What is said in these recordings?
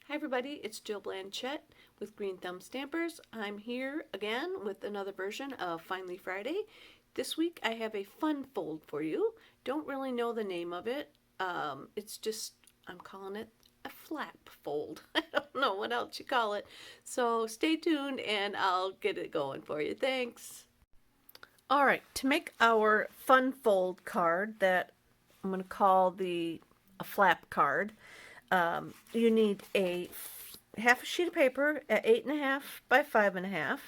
Hi everybody, it's Jill Blanchette with Green Thumb Stampers. I'm here again with another version of Finally Friday. This week I have a fun fold for you. Don't really know the name of it. It's just, I'm calling it a flap fold. I don't know what else you call it. So stay tuned and I'll get it going for you. Thanks. Alright, to make our fun fold card that I'm going to call a flap card, you need half a sheet of paper at 8.5 by 5.5.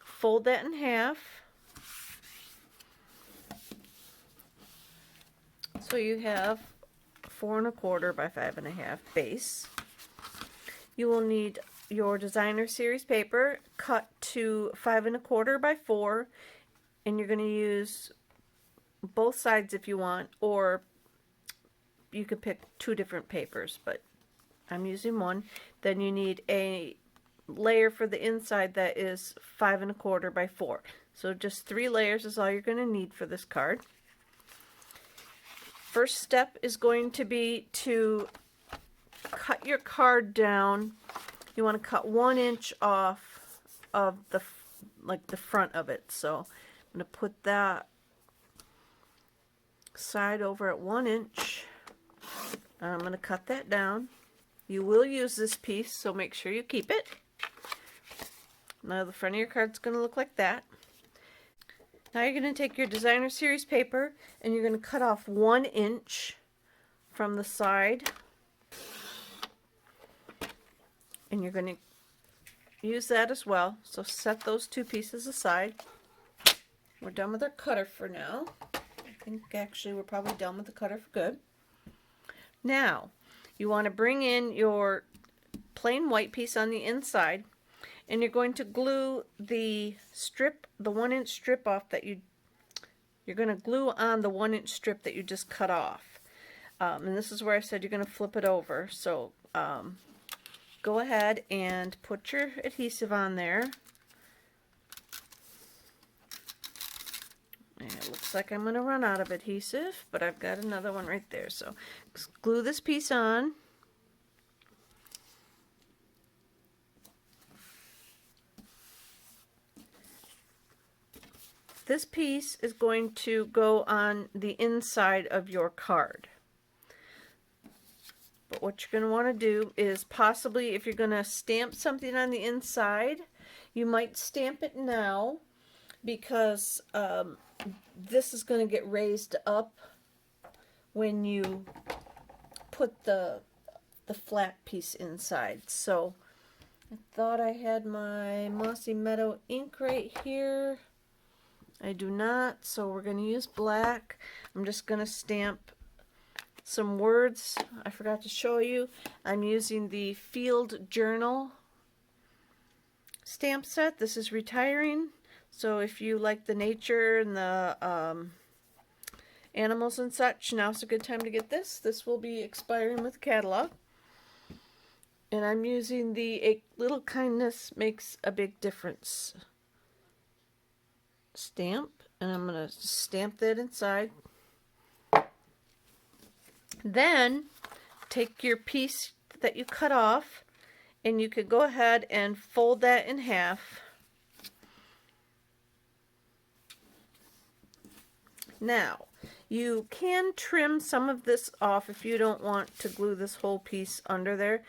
Fold that in half. So you have 4.25 by 5.5 base. You will need your designer series paper cut to 5.25 by 4, and you're going to use both sides if you want, or you could pick two different papers, but I'm using one. Then you need a layer for the inside that is 5.25 by 4. So just 3 layers is all you're going to need for this card. First step is going to be to cut your card down. You want to cut 1 inch off of the front of it. So I'm going to put that side over at 1 inch. I'm going to cut that down. You will use this piece, so make sure you keep it. Now the front of your card's going to look like that. Now you're going to take your designer series paper and you're going to cut off 1 inch from the side. And you're going to use that as well. So set those two pieces aside. We're done with our cutter for now. I think actually we're probably done with the cutter for good. Now, you want to bring in your plain white piece on the inside, and you're going to glue the 1 inch strip off that you're going to glue on the 1 inch strip that you just cut off. And this is where I said you're going to flip it over. So go ahead and put your adhesive on there. And it looks like I'm going to run out of adhesive, but I've got another one right there. So glue this piece on. This piece is going to go on the inside of your card. But what you're going to want to do is possibly, if you're going to stamp something on the inside, you might stamp it now, because this is going to get raised up when you put the flat piece inside. So I thought I had my Mossy Meadow ink right here. I do not, so we're going to use black. I'm just going to stamp some words. I forgot to show you. I'm using the Field Journal stamp set. This is retiring. So if you like the nature and the animals and such, now's a good time to get this. This will be expiring with the catalog. And I'm using the A Little Kindness Makes a Big Difference stamp. And I'm going to stamp that inside. Then take your piece that you cut off, and you could go ahead and fold that in half. Now, you can trim some of this off if you don't want to glue this whole piece under there.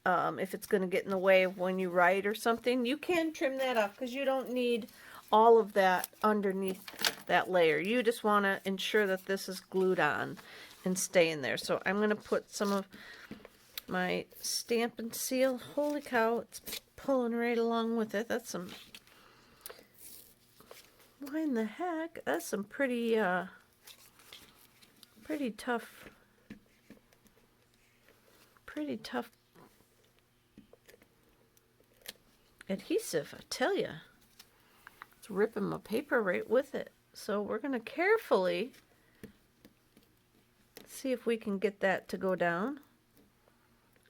If it's going to get in the way of when you write or something, you can trim that off because you don't need all of that underneath that layer. You just want to ensure that this is glued on and stay in there. So I'm going to put some of my Stampin' Seal. Holy cow, it's pulling right along with it. That's some... Why in the heck? That's some pretty tough adhesive, I tell you. It's ripping my paper right with it. So we're going to carefully see if we can get that to go down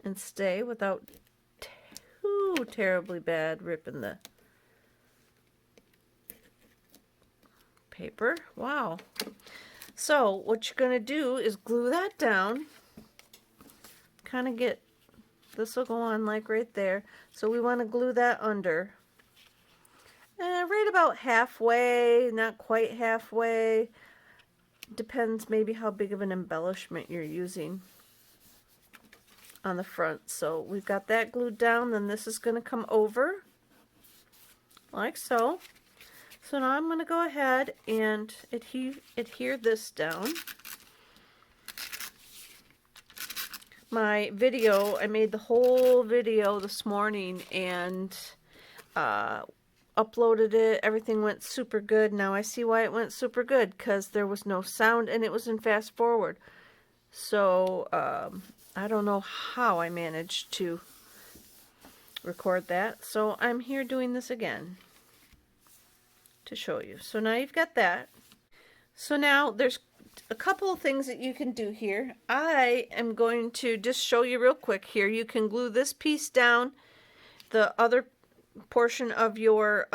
and stay without too terribly bad ripping the paper. Wow. So what you're going to do is glue that down, kind of get This will go on like right there. So we want to glue that under. Right about halfway, not quite halfway. Depends maybe how big of an embellishment you're using on the front. So we've got that glued down, then this is going to come over like so. So now I'm going to go ahead and adhere this down. My video, I made the whole video this morning and uploaded it. Everything went super good. Now I see why it went super good, because there was no sound and it was in fast forward. So I don't know how I managed to record that. So I'm here doing this again to show you. So now you've got that. So now there's a couple of things that you can do here. I am going to just show you real quick here. You can glue this piece down, the other portion of your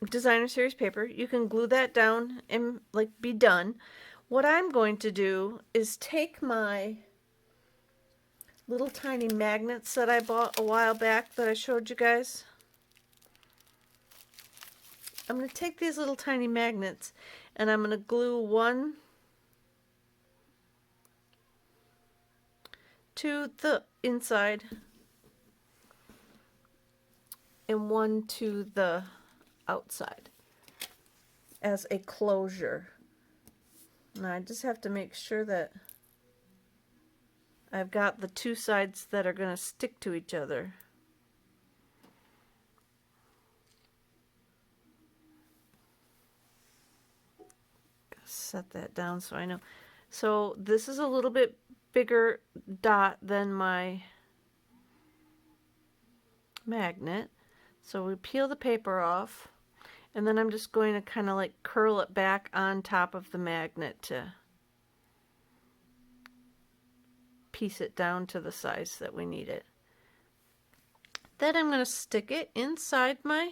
designer series paper. You can glue that down and like be done. What I'm going to do is take my little tiny magnets that I bought a while back that I showed you guys. I'm going to take these little tiny magnets and I'm going to glue one to the inside and one to the outside as a closure. Now I just have to make sure that I've got the two sides that are going to stick to each other. Set that down so I know. So this is a little bit bigger dot than my magnet. So we peel the paper off, and then I'm just going to kind of like curl it back on top of the magnet to piece it down to the size that we need it. Then I'm going to stick it inside my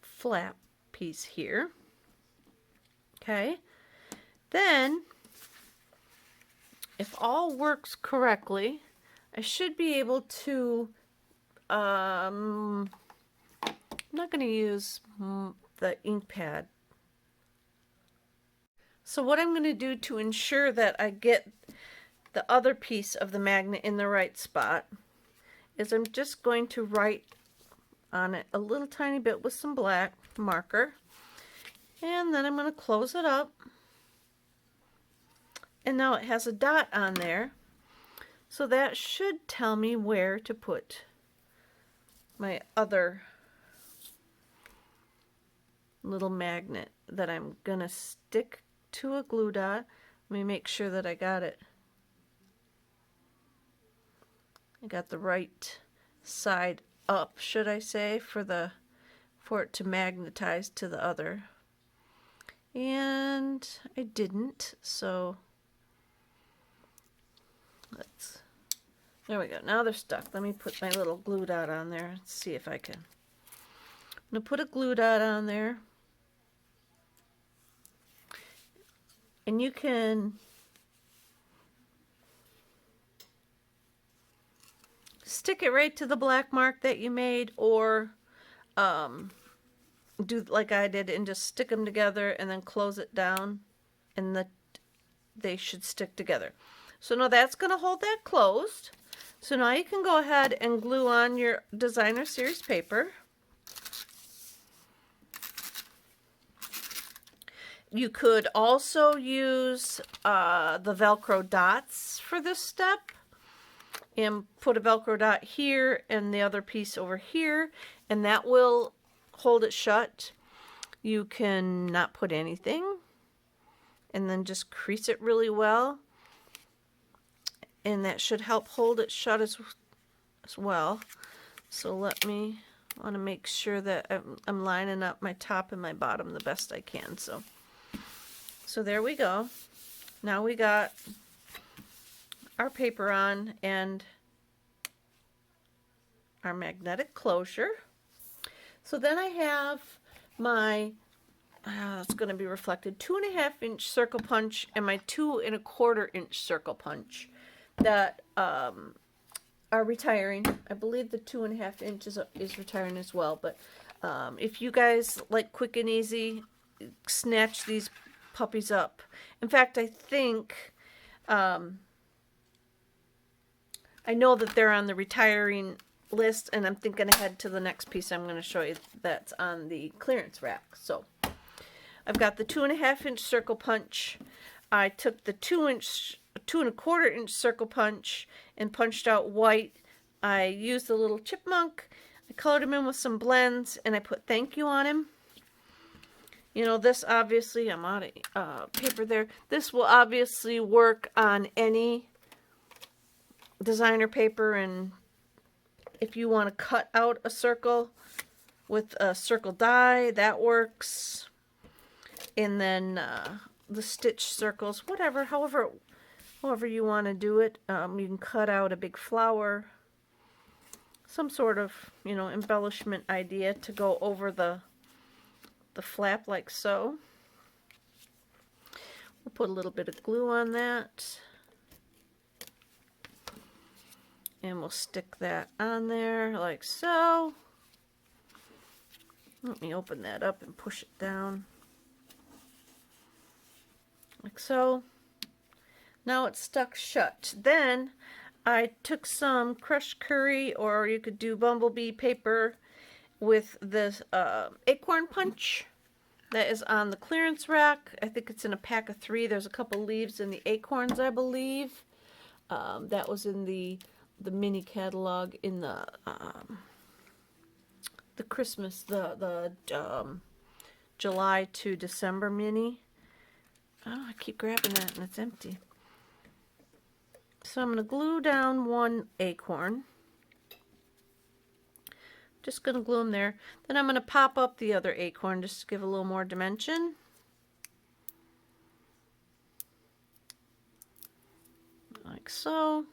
flap piece here. Okay, then if all works correctly, I should be able to I'm not going to use the ink pad. So what I'm going to do to ensure that I get the other piece of the magnet in the right spot is I'm just going to write on it a little tiny bit with some black marker, and then I'm going to close it up, and now it has a dot on there, so that should tell me where to put my other little magnet that I'm going to stick to a glue dot. Let me make sure that I got it. I got the right side up, should I say, for it to magnetize to the other. And I didn't, so there we go. Now they're stuck. Let me put my little glue dot on there and see if I can. I'm going to put a glue dot on there. And you can stick it right to the black mark that you made, or do like I did and just stick them together and then close it down, and they should stick together. So now that's going to hold that closed. So now you can go ahead and glue on your designer series paper. You could also use the Velcro dots for this step and put a Velcro dot here and the other piece over here, and that will hold it shut. You can not put anything and then just crease it really well, and that should help hold it shut as well. So want to make sure that I'm lining up my top and my bottom the best I can. So there we go. Now we got our paper on and our magnetic closure. So then I have my it's going to be reflected, 2.5-inch circle punch and my 2.25-inch circle punch that are retiring. I believe the 2.5 inches is retiring as well, but if you guys like quick and easy, snatch these puppies up. In fact, I think I know that they're on the retiring list, and I'm thinking ahead to the next piece I'm going to show you that's on the clearance rack. So I've got the 2.5-inch circle punch. I took the 2.25-inch circle punch and punched out white. I used the little chipmunk. I colored him in with some blends, and I put thank you on him. You know, this obviously, I'm out of paper there. This will obviously work on any designer paper, and if you want to cut out a circle with a circle die, that works. And then the stitch circles, whatever, however you want to do it. You can cut out a big flower, some sort of, you know, embellishment idea to go over the flap like so. We'll put a little bit of glue on that. And we'll stick that on there like so. Let me open that up and push it down. Like so. Now it's stuck shut. Then I took some crushed curry, or you could do bumblebee paper, with this acorn punch that is on the clearance rack. I think it's in a pack of 3. There's a couple leaves in the acorns, I believe. That was in the mini catalog in the Christmas, the July to December mini. Oh, I keep grabbing that and it's empty. So I'm going to glue down one acorn. Just going to glue them there. Then I'm going to pop up the other acorn just to give a little more dimension. Like so.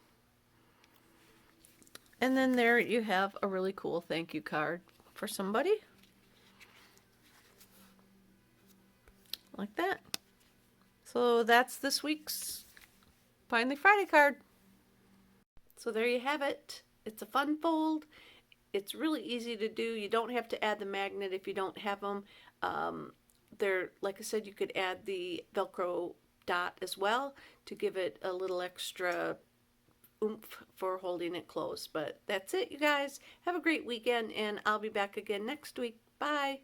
And then there you have a really cool thank you card for somebody. Like that. So that's this week's Finally Friday card. So there you have it. It's a fun fold. It's really easy to do. You don't have to add the magnet if you don't have them. There, like I said, you could add the Velcro dot as well to give it a little extra oomph for holding it closed. But that's it, you guys. Have a great weekend, and I'll be back again next week. Bye.